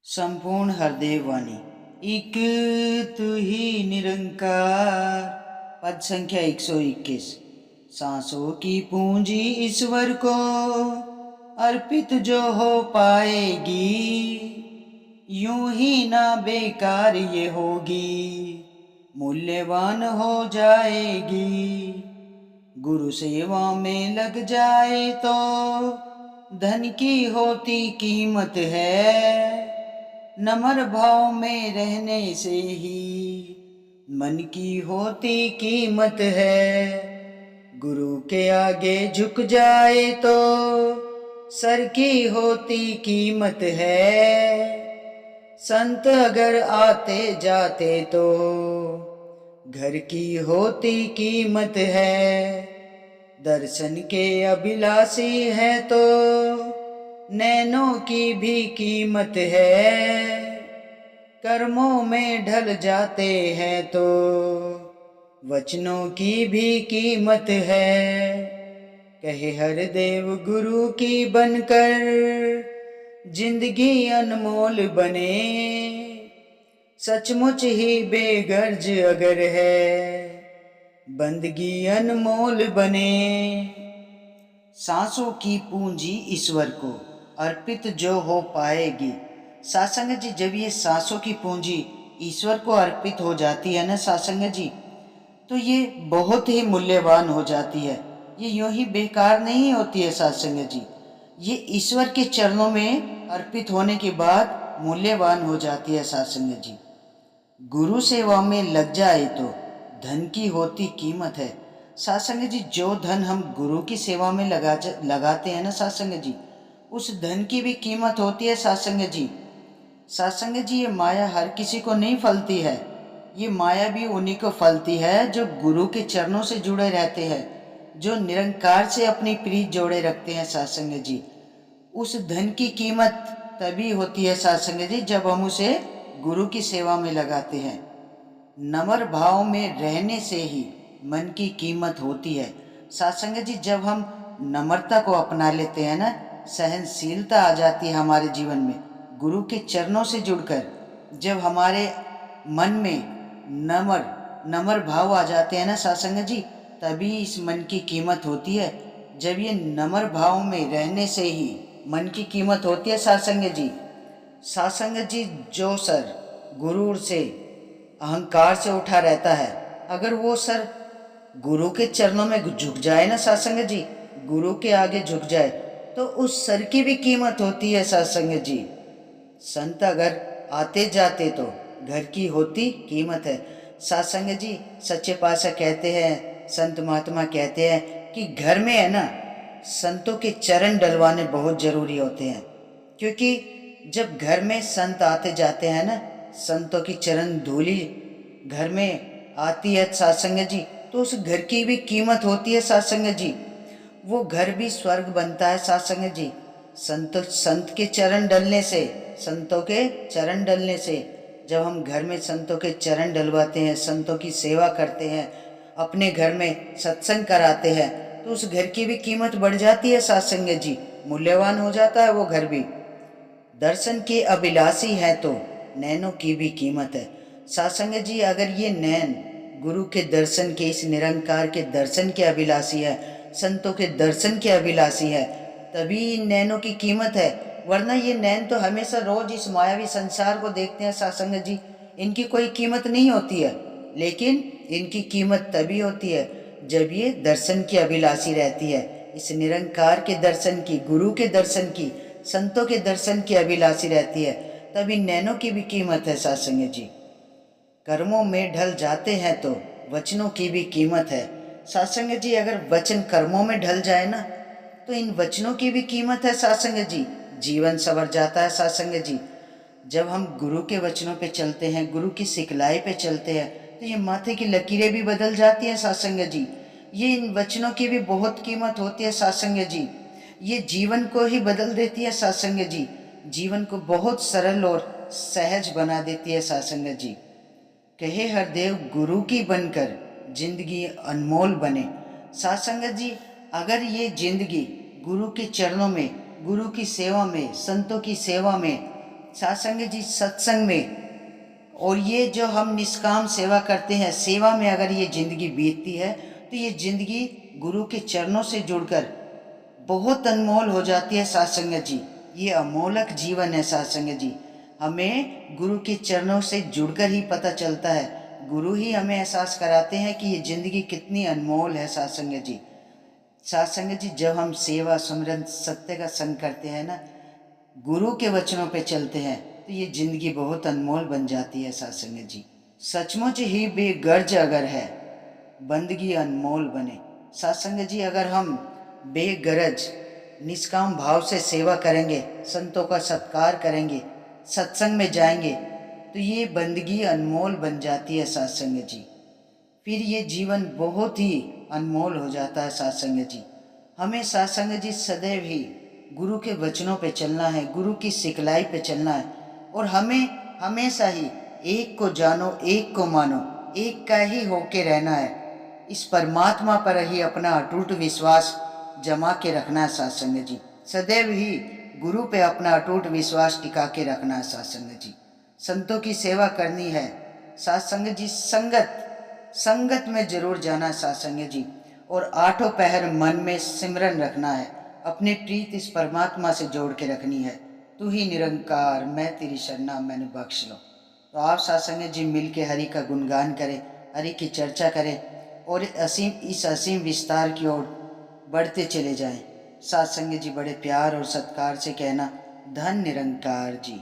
संपूर्ण हृदय वाणी। एक तू ही निरंकार। पद संख्या 121। सांसों की पूंजी ईश्वर को अर्पित जो हो पाएगी, यूं ही ना बेकार ये होगी, मूल्यवान हो जाएगी। गुरु सेवा में लग जाए तो धन की होती कीमत है, नम्र भाव में रहने से ही मन की होती कीमत है। गुरु के आगे झुक जाए तो सर की होती कीमत है। संत अगर आते जाते तो घर की होती कीमत है। दर्शन के अभिलाषी है तो नैनों की भी कीमत है। कर्मों में ढल जाते हैं तो वचनों की भी कीमत है। कहे हर देव गुरु की बनकर जिंदगी अनमोल बने, सचमुच ही बेगर्ज अगर है बंदगी अनमोल बने। सांसों की पूंजी ईश्वर को अर्पित जो हो पाएगी। सासंग जी, जब ये सांसों की पूंजी ईश्वर को अर्पित हो जाती है ना सासंग जी, तो ये बहुत ही मूल्यवान हो जाती है। ये यूं ही बेकार नहीं होती है सासंग जी। ये ईश्वर के चरणों में अर्पित होने के बाद मूल्यवान हो जाती है सासंग जी। गुरु सेवा में लग जाए तो धन की होती कीमत है। सासंग जी, जो धन हम गुरु की सेवा में लगाते हैं ना सासंग जी, उस धन की भी कीमत होती है सासंग जी। सासंग जी, ये माया हर किसी को नहीं फलती है। ये माया भी उन्हीं को फलती है जो गुरु के चरणों से जुड़े रहते हैं, जो निरंकार से अपनी प्रीत जोड़े रखते हैं सासंग जी। उस धन की कीमत तभी होती है सासंग जी जब हम उसे गुरु की सेवा में लगाते हैं। नम्र भाव में रहने से ही मन की कीमत होती है सासंग जी। जब हम नम्रता को अपना लेते हैं ना, सहनशीलता आ जाती है हमारे जीवन में। गुरु के चरणों से जुड़कर जब हमारे मन में नम्र नम्र भाव आ जाते हैं ना सासंग जी, तभी इस मन की कीमत होती है। जब ये नम्र भाव में रहने से ही मन की कीमत होती है सासंग जी। सासंग जी, जो सर गुरु से अहंकार से उठा रहता है, अगर वो सर गुरु के चरणों में झुक जाए ना सासंग जी, गुरु के आगे झुक जाए, तो उस सर की भी कीमत होती है सासंग जी। संत अगर आते जाते तो घर की होती कीमत है सासंग जी। सच्चे पातशाह कहते हैं, संत महात्मा कहते हैं कि घर में है ना, संतों के चरण डलवाने बहुत जरूरी होते हैं। क्योंकि जब घर में संत आते जाते हैं ना, संतों की चरण धूली घर में आती है सासंग जी, तो उस घर की भी कीमत होती है सासंग जी। वो घर भी स्वर्ग बनता है सासंग जी। संत के चरण डलने से, संतों के चरण डलने से, जब हम घर में संतों के चरण डलवाते हैं, संतों की सेवा करते हैं, अपने घर में सत्संग कराते हैं, तो उस घर की भी कीमत बढ़ जाती है सासंग जी। मूल्यवान हो जाता है वो घर भी। दर्शन के अभिलाषी है तो नैनों की भी कीमत है सासंग जी। अगर ये नैन गुरु के दर्शन के, इस निरंकार के दर्शन के अभिलाषी है, संतों के दर्शन के अभिलाषी है, तभी इन नैनों की कीमत है। वरना ये नैन तो हमेशा रोज इस मायावी संसार को देखते हैं सासंग जी, इनकी कोई कीमत नहीं होती है। लेकिन इनकी कीमत तभी होती है जब ये दर्शन की अभिलाषी रहती है, इस निरंकार के दर्शन की, गुरु के दर्शन की, संतों के दर्शन की अभिलाषी रहती है, तभी नैनों की भी कीमत है सासंग जी। कर्मों में ढल जाते हैं तो वचनों की भी कीमत है सासंग जी। अगर वचन कर्मों में ढल जाए ना, तो इन वचनों की भी कीमत है सासंग जी। जीवन संवर जाता है सासंग जी। जब हम गुरु के वचनों पे चलते हैं, गुरु की सिखलाई पे चलते हैं, तो ये माथे की लकीरें भी बदल जाती हैं सासंग जी। ये इन वचनों की भी बहुत कीमत होती है सासंग जी। ये जीवन को ही बदल देती है सासंग जी। जीवन को बहुत सरल और सहज बना देती है सासंग जी। कहे हर देव गुरु की बनकर जिंदगी अनमोल बने। सासंग जी, अगर ये जिंदगी गुरु के चरणों में, गुरु की सेवा में, संतों की सेवा में सासंग जी सत्संग में, और ये जो हम निष्काम सेवा करते हैं, सेवा में अगर ये जिंदगी बीतती है तो ये जिंदगी गुरु के चरणों से जुड़कर बहुत अनमोल हो जाती है सासंग जी। ये अमोलक जीवन है सासंग जी। हमें गुरु के चरणों से जुड़कर ही पता चलता है, गुरु ही हमें एहसास कराते हैं कि ये जिंदगी कितनी अनमोल है सासंग जी। सासंग जी जब हम सेवा सुमरन सत्य का संग करते हैं ना, गुरु के वचनों पे चलते हैं, तो ये जिंदगी बहुत अनमोल बन जाती है सासंग जी। सचमुच ही बेगर्ज अगर है बंदगी अनमोल बने। सासंग जी अगर हम बेगरज निष्काम भाव से सेवा करेंगे, संतों का सत्कार करेंगे, सत्संग में जाएंगे, तो ये बंदगी अनमोल बन जाती है सासंग जी। फिर ये जीवन बहुत ही अनमोल हो जाता है सासंग जी। हमें सासंग जी सदैव ही गुरु के वचनों पे चलना है, गुरु की सिखलाई पे चलना है, और हमें हमेशा ही एक को जानो एक को मानो, एक का ही होके रहना है। इस परमात्मा पर ही अपना अटूट विश्वास जमा के रखना है सासंग जी। सदैव ही गुरु पे अपना अटूट विश्वास टिका के रखना है सासंग जी। संतों की सेवा करनी है सासंग जी। संगत संगत में जरूर जाना सासंग जी, और आठों पहर मन में सिमरन रखना है, अपनी प्रीत इस परमात्मा से जोड़ के रखनी है। तू ही निरंकार, मैं तेरी शरणा, मैंने बख्श लो। तो आप सासंग जी मिल के हरि का गुणगान करें, हरि की चर्चा करें, और इस असीम विस्तार की ओर बढ़ते चले जाएं। सासंग जी बड़े प्यार और सत्कार से कहना, धन निरंकार जी।